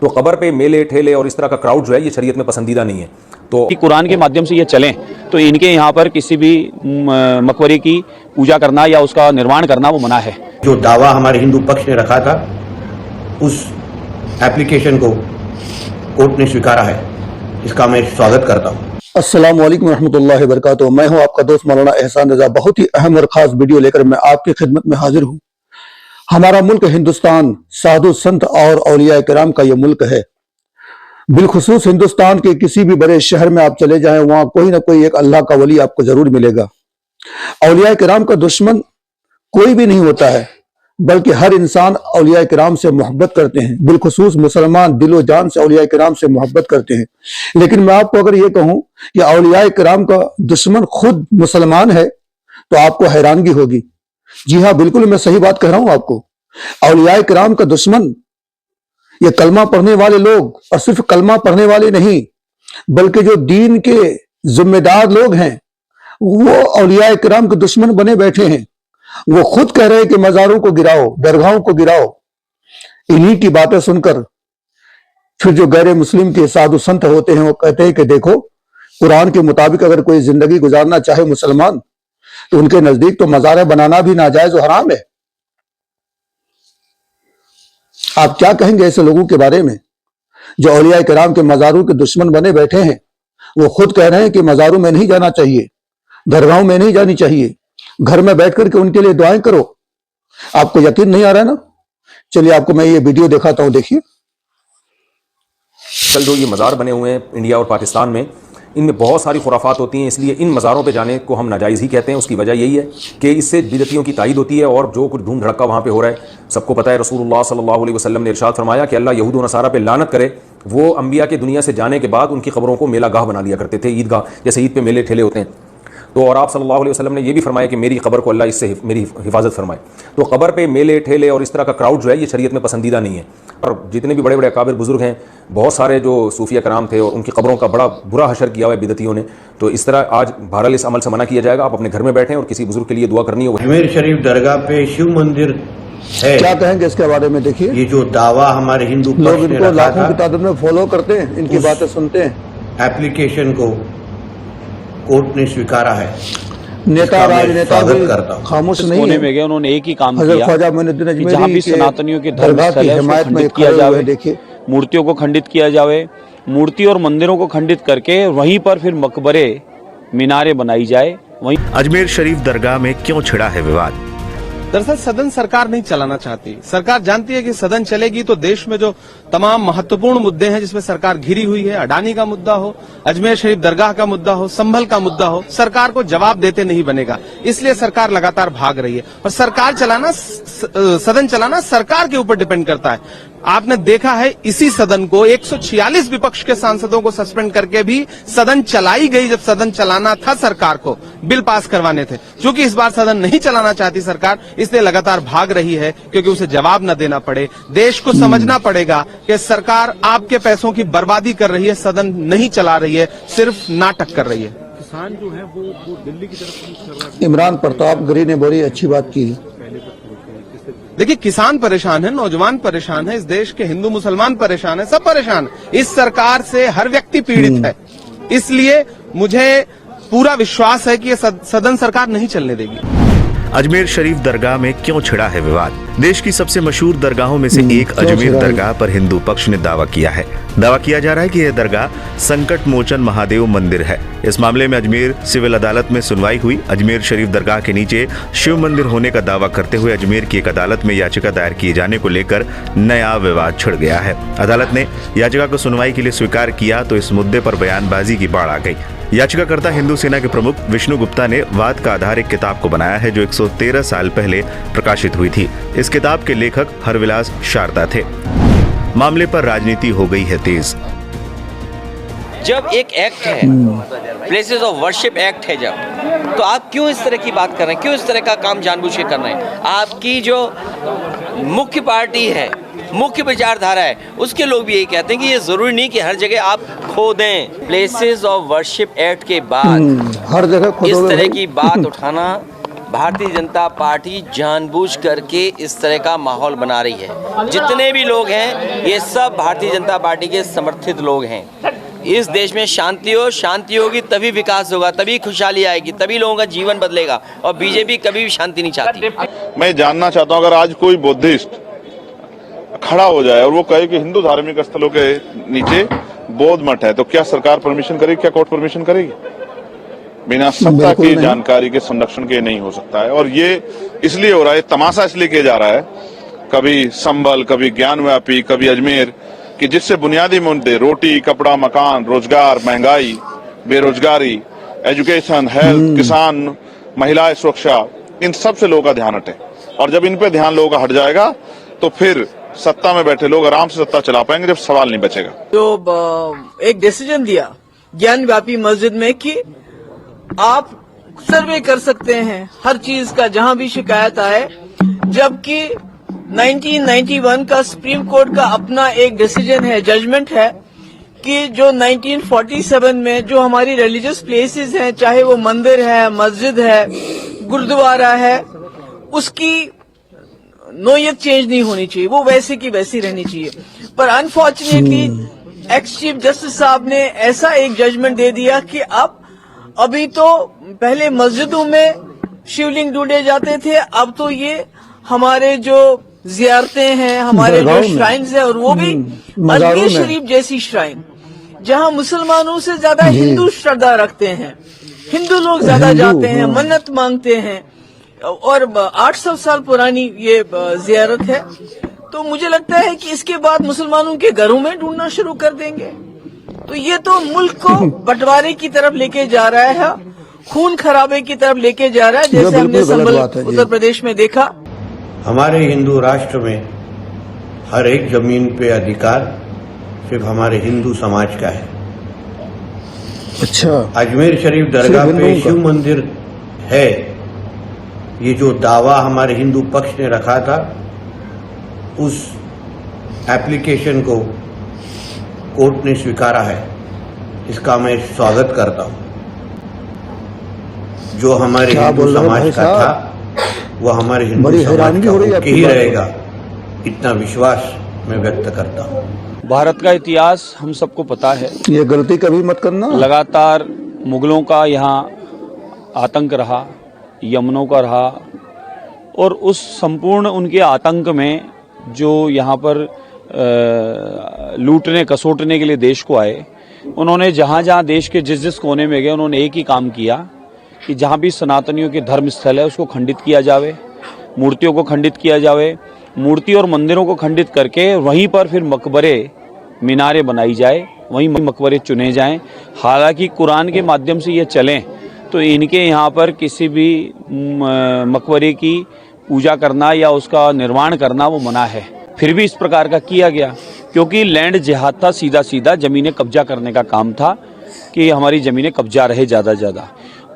तो कब्र पे मेले ठेले और इस तरह का क्राउड जो है ये शरीयत में पसंदीदा नहीं है। तो कुरान के माध्यम से ये चलें तो इनके यहाँ पर किसी भी मकबरे की पूजा करना या उसका निर्माण करना वो मना है। जो दावा हमारे हिंदू पक्ष ने रखा था उस एप्लीकेशन को कोर्ट ने स्वीकारा है, इसका मैं स्वागत करता हूँ। अस्सलाम वालेकुम रहमतुल्लाहि व बरकातुहू। मैं हूँ आपका दोस्त मौलाना एहसान रजा। बहुत ही अहम और खास वीडियो लेकर मैं आपकी खिदमत में हाजिर हूँ। हमारा मुल्क हिंदुस्तान साधु संत और औलिया किराम का ये मुल्क है। बिलखुसूस हिंदुस्तान के किसी भी बड़े शहर में आप चले जाएं, वहां कोई ना कोई एक अल्लाह का वली आपको जरूर मिलेगा। औलिया किराम का दुश्मन कोई भी नहीं होता है, बल्कि हर इंसान औलिया किराम से मोहब्बत करते हैं। बिलखुसूस मुसलमान दिलो जान से औलिया किराम से मोहब्बत करते हैं। लेकिन मैं आपको अगर ये कहूं कि औलिया किराम का दुश्मन खुद मुसलमान है तो आपको हैरानगी होगी। जी हाँ, बिल्कुल मैं सही बात कह रहा हूं आपको। औलिया किराम का दुश्मन ये कलमा पढ़ने वाले लोग, और सिर्फ कलमा पढ़ने वाले नहीं बल्कि जो दीन के जिम्मेदार लोग हैं वो औलिया किराम के दुश्मन बने बैठे हैं। वो खुद कह रहे हैं कि मजारों को गिराओ, दरगाहों को गिराओ। इन्हीं की बातें सुनकर फिर जो गैर मुस्लिम के साधु संत होते हैं वो कहते हैं कि देखो, कुरान के मुताबिक अगर कोई जिंदगी गुजारना चाहे मुसलमान तो उनके नजदीक तो मज़ार बनाना भी नाजायज और हराम है। आप क्या कहेंगे ऐसे लोगों के बारे में जो औलिया किराम के मज़ारों के दुश्मन बने बैठे हैं? वो खुद कह रहे हैं कि मज़ारों में नहीं जाना चाहिए, दरगाहों में नहीं जानी चाहिए, घर में बैठ करके उनके लिए दुआएं करो। आपको यकीन नहीं आ रहा है ना? चलिए आपको मैं ये वीडियो दिखाता हूं, देखिए। कल जो ये मज़ार बने हुए हैं इंडिया और पाकिस्तान में, इनमें बहुत सारी खुराफात होती हैं, इसलिए इन मज़ारों पे जाने को हम नाजायज़ ही कहते हैं। उसकी वजह यही है कि इससे बिदअतियों की तायद होती है और जो कुछ धूम धड़क्का वहाँ पे हो रहा है सबको पता है। रसूलुल्लाह सल्लल्लाहु अलैहि वसल्लम ने इरशाद फरमाया कि अल्लाह यहूद व नसारा पे लानत करे, वो अंबिया के दुनिया से जाने के बाद उनकी खबरों को मेला गाह बना लिया करते थे, ईदगाह, जैसे ईद पे मेले ठेले होते हैं। तो और आप सल्लल्लाहु अलैहि वसल्लम ने यह भी फरमाया कि मेरी कब्र को अल्लाह इससे मेरी हिफाजत फरमाए। तो कब्र पे मेले ठेले और इस तरह का क्राउड जो है ये शरीयत में पसंदीदा नहीं है। और जितने भी बड़े बड़े अकाबिर बुजुर्ग हैं, बहुत सारे जो सूफिया कराम थे और उनकी कब्रों का बड़ा बुरा हशर किया हुआ है बिदतियों ने। तो इस तरह आज बहरहाल इस अमल से मना किया जाएगा। आप अपने घर में बैठें और किसी बुजुर्ग के लिए दुआ करनी हो। अजमेर शरीफ दरगाह पे शिव मंदिर है, क्या कहेंगे इसके बारे में? देखिए, ये जो दावा हमारे हिंदू लोग पक्ष ने इनको रखा लाखों था, की तादाद में फॉलो करते हैं, इनकी बातें सुनते हैं। एप्लीकेशन को कोर्ट ने स्वीकारा है। नेता इसका मैं राजनेता स्वागत भी करता हूं। खामोश इस नहीं कोने है। में गए, उन्होंने एक ही काम हज़रत किया ख्वाजा मोइनुद्दीन कि जहां भी अजमेरी सनातनियों के धर्म दरगाह स्थल की है उसको हिमायत में खंडित किया खड़े हुए जावे, हैं। देखिए, मूर्तियों को खंडित किया जावे, मूर्ति और मंदिरों को खंडित करके वहीं पर फिर मकबरे मीनारे बनाई जाए। वहीं अजमेर शरीफ दरगाह में क्यों छिड़ा है विवाद? दरअसल सदन सरकार नहीं चलाना चाहती। सरकार जानती है कि सदन चलेगी तो देश में जो तमाम महत्वपूर्ण मुद्दे हैं जिसमें सरकार घिरी हुई है, अडानी का मुद्दा हो, अजमेर शरीफ दरगाह का मुद्दा हो, संभल का मुद्दा हो, सरकार को जवाब देते नहीं बनेगा। इसलिए सरकार लगातार भाग रही है और सरकार चलाना, सदन चलाना सरकार के ऊपर डिपेंड करता है। आपने देखा है इसी सदन को 146 विपक्ष के सांसदों को सस्पेंड करके भी सदन चलाई गई जब सदन चलाना था सरकार को, बिल पास करवाने थे। क्योंकि इस बार सदन नहीं चलाना चाहती सरकार, इसलिए लगातार भाग रही है क्योंकि उसे जवाब न देना पड़े। देश को समझना पड़ेगा कि सरकार आपके पैसों की बर्बादी कर रही है, सदन नहीं चला रही है, सिर्फ नाटक कर रही है। किसान जो है वो दिल्ली की तरफ इमरान प्रतापगढ़ी ने बड़ी अच्छी बात की। देखिए, किसान परेशान है, नौजवान परेशान है, इस देश के हिंदू मुसलमान परेशान है, सब परेशान है। इस सरकार से हर व्यक्ति पीड़ित है। इसलिए मुझे पूरा विश्वास है कि ये सदन सरकार नहीं चलने देगी। अजमेर शरीफ दरगाह में क्यों छिड़ा है विवाद? देश की सबसे मशहूर दरगाहों में से एक अजमेर दरगाह पर हिंदू पक्ष ने दावा किया है। दावा किया जा रहा है कि यह दरगाह संकट मोचन महादेव मंदिर है। इस मामले में अजमेर सिविल अदालत में सुनवाई हुई। अजमेर शरीफ दरगाह के नीचे शिव मंदिर होने का दावा करते हुए अजमेर की एक अदालत में याचिका दायर किए जाने को लेकर नया विवाद छिड़ गया है। अदालत ने याचिका को सुनवाई के लिए स्वीकार किया तो इस मुद्दे पर बयानबाजी की बाढ़ आ गई। याचिकाकर्ता हिंदू सेना के प्रमुख विष्णु गुप्ता ने वाद का आधार एक किताब को बनाया है जो 113 साल पहले प्रकाशित हुई थी। इस किताब के लेखक हरविलास शारदा थे। मामले पर राजनीति हो गई है तेज। जब एक एक्ट है, प्लेसेस ऑफ वर्शिप एक्ट है, जब तो आप क्यों इस तरह की बात कर रहे हैं? क्यों इस तरह का काम जानबूझ के कर रहे हैं? आपकी जो मुख्य पार्टी है, मुख्य विचारधारा है, उसके लोग भी यही कहते हैं कि ये जरूरी नहीं कि हर जगह आप खो दें। प्लेसेस ऑफ वर्शिप एक्ट के बाद हर जगह इस तरह की बात उठाना भारतीय जनता पार्टी जानबूझ करके इस तरह का माहौल बना रही है। जितने भी लोग हैं ये सब भारतीय जनता पार्टी के समर्थित लोग हैं। इस देश में शांति होगी तभी विकास होगा, तभी खुशहाली आएगी, तभी लोगों का जीवन बदलेगा। और बीजेपी कभी भी शांति नहीं चाहती। मैं जानना चाहता हूं, अगर आज कोई बुद्धिस्ट खड़ा हो जाए और वो कहे कि हिंदू धार्मिक स्थलों के नीचे बौद्ध मठ है, तो क्या सरकार परमिशन करेगी? क्या कोर्ट परमिशन करेगी? बिना सत्ता की जानकारी के संरक्षण के नहीं हो सकता है। और ये इसलिए हो रहा है, तमाशा इसलिए किया जा रहा है, कभी संभल, कभी ज्ञानव्यापी, कभी अजमेर, कि जिससे बुनियादी मुद्दे रोटी, कपड़ा, मकान, रोजगार, महंगाई, बेरोजगारी, एजुकेशन, हेल्थ, किसान, महिलाएं, सुरक्षा, इन सब से लोगों का ध्यान हटे। और जब इन पे ध्यान लोगों का हट जाएगा तो फिर सत्ता में बैठे लोग आराम से सत्ता चला पाएंगे, जब सवाल नहीं बचेगा। तो एक डिसीजन दिया ज्ञानव्यापी मस्जिद में कि आप सर्वे कर सकते हैं हर चीज का जहां भी शिकायत आए, जबकि 1991 का सुप्रीम कोर्ट का अपना एक डिसीजन है, जजमेंट है, कि जो 1947 में जो हमारी रिलीजियस प्लेसेस हैं, चाहे वो मंदिर है, मस्जिद है, गुरुद्वारा है, उसकी नोयत चेंज नहीं होनी चाहिए, वो वैसे की वैसी रहनी चाहिए। पर अनफॉर्चुनेटली एक्स चीफ जस्टिस साहब ने ऐसा एक जजमेंट दे दिया कि अभी तो पहले मस्जिदों में शिवलिंग ढूंढे जाते थे, अब तो ये हमारे जो जियारतें हैं, हमारे जो श्राइन्स हैं, और वो भी अजमेर शरीफ जैसी श्राइन, जहां मुसलमानों से ज्यादा हिंदू श्रद्धा रखते हैं, हिंदू लोग ज्यादा जाते हैं, मन्नत मांगते हैं, और 800 साल पुरानी ये जियारत है। तो मुझे लगता है कि इसके बाद मुसलमानों के घरों में ढूंढना शुरू कर देंगे। तो ये तो मुल्क को बंटवारे की तरफ लेके जा रहा है, खून खराबे की तरफ लेके जा रहा है, जैसे हमने संभल उत्तर प्रदेश में देखा। हमारे हिंदू राष्ट्र में हर एक जमीन पे अधिकार सिर्फ हमारे हिंदू समाज का है। अच्छा, अजमेर शरीफ दरगाह पे शिव मंदिर है, ये जो दावा हमारे हिंदू पक्ष ने रखा था, उस एप्लीकेशन को कोर्ट ने स्वीकारा है। इसका मैं स्वागत करता हूं। जो हमारे हिंदू समाज का था वो हमारे हिंदू समाज का ही रहेगा, इतना विश्वास मैं व्यक्त करता हूं। भारत का इतिहास हम सबको पता है। ये गलती कभी मत करना। लगातार मुगलों का यहाँ आतंक रहा, यमनों का रहा, और उस संपूर्ण उनके आतंक में जो यहाँ पर लूटने कसोटने के लिए देश को आए, उन्होंने जहाँ जहाँ देश के जिस जिस कोने में गए, उन्होंने एक ही काम किया कि जहाँ भी सनातनियों के धर्म स्थल है उसको खंडित किया जावे, मूर्तियों को खंडित किया जावे, मूर्ति और मंदिरों को खंडित करके वहीं पर फिर मकबरे, मीनारें बनाई जाए, वहीं मकबरे चुने जाएं। हालांकि कुरान के माध्यम से ये चलें तो इनके यहाँ पर किसी भी मकबरे की पूजा करना या उसका निर्माण करना वो मना है। फिर भी इस प्रकार का किया गया क्योंकि लैंड जिहाद था, सीधा सीधा जमीनें कब्जा करने का काम था कि हमारी जमीनें कब्जा रहे ज़्यादा ज़्यादा।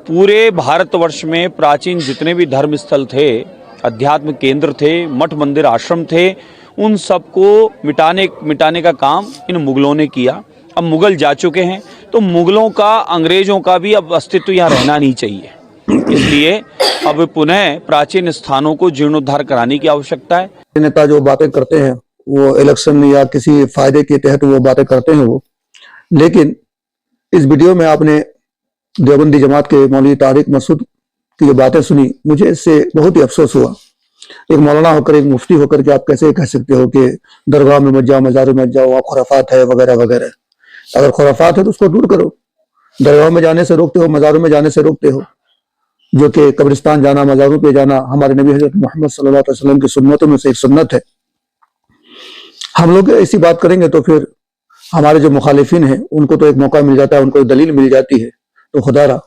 पूरे भारतवर्ष में प्राचीन जितने भी धर्म स्थल थे, अध्यात्म केंद्र थे, मठ मंदिर आश्रम थे, उन सबको मिटाने का काम इन मुगलों ने किया। अब मुगल जा चुके हैं तो मुगलों का, अंग्रेजों का भी अब अस्तित्व यहाँ रहना नहीं चाहिए। इसलिए अब पुनः प्राचीन स्थानों को जीर्णोद्धार कराने की आवश्यकता है। नेता जो बातें करते हैं वो इलेक्शन या किसी फायदे के तहत वो बातें करते हैं वो, लेकिन इस वीडियो में आपने देवबंदी जमात के मौलवी तारिक मसूद की जो बातें सुनी, मुझे इससे बहुत ही अफसोस हुआ। एक मौलाना होकर, एक मुफ्ती होकर के आप कैसे कह सकते हो कि दरगाह में मत जाओ, मज़ारों में मत जाओ, वहाँ खुराफात है वगैरह वगैरह। अगर खुराफात है तो उसको दूर करो। दरगाह में जाने से रोकते हो, मज़ारों में जाने से रोकते हो, जो कि कब्रिस्तान जाना, मज़ारों पे जाना हमारे नबी हज़रत मोहम्मद सल्लल्लाहु अलैहि वसल्लम की सुन्नतों में से एक सुन्नत है। हम लोग ऐसी बात करेंगे तो फिर हमारे जो मुखालिफिन हैं उनको तो एक मौका मिल जाता है, उनको एक दलील मिल जाती है। तो खुदारा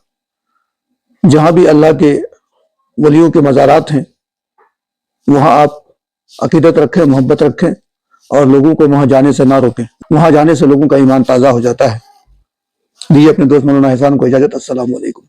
जहां भी अल्लाह के वलियों के मज़ारात हैं वहां आप अकीदत रखें, मोहब्बत रखें और लोगों को वहां जाने से ना रोकें। वहां जाने से लोगों का ईमान ताज़ा हो जाता है। दीजिए अपने दोस्त मौलाना एहसान को इजाजत। अस्सलाम वालेकुम।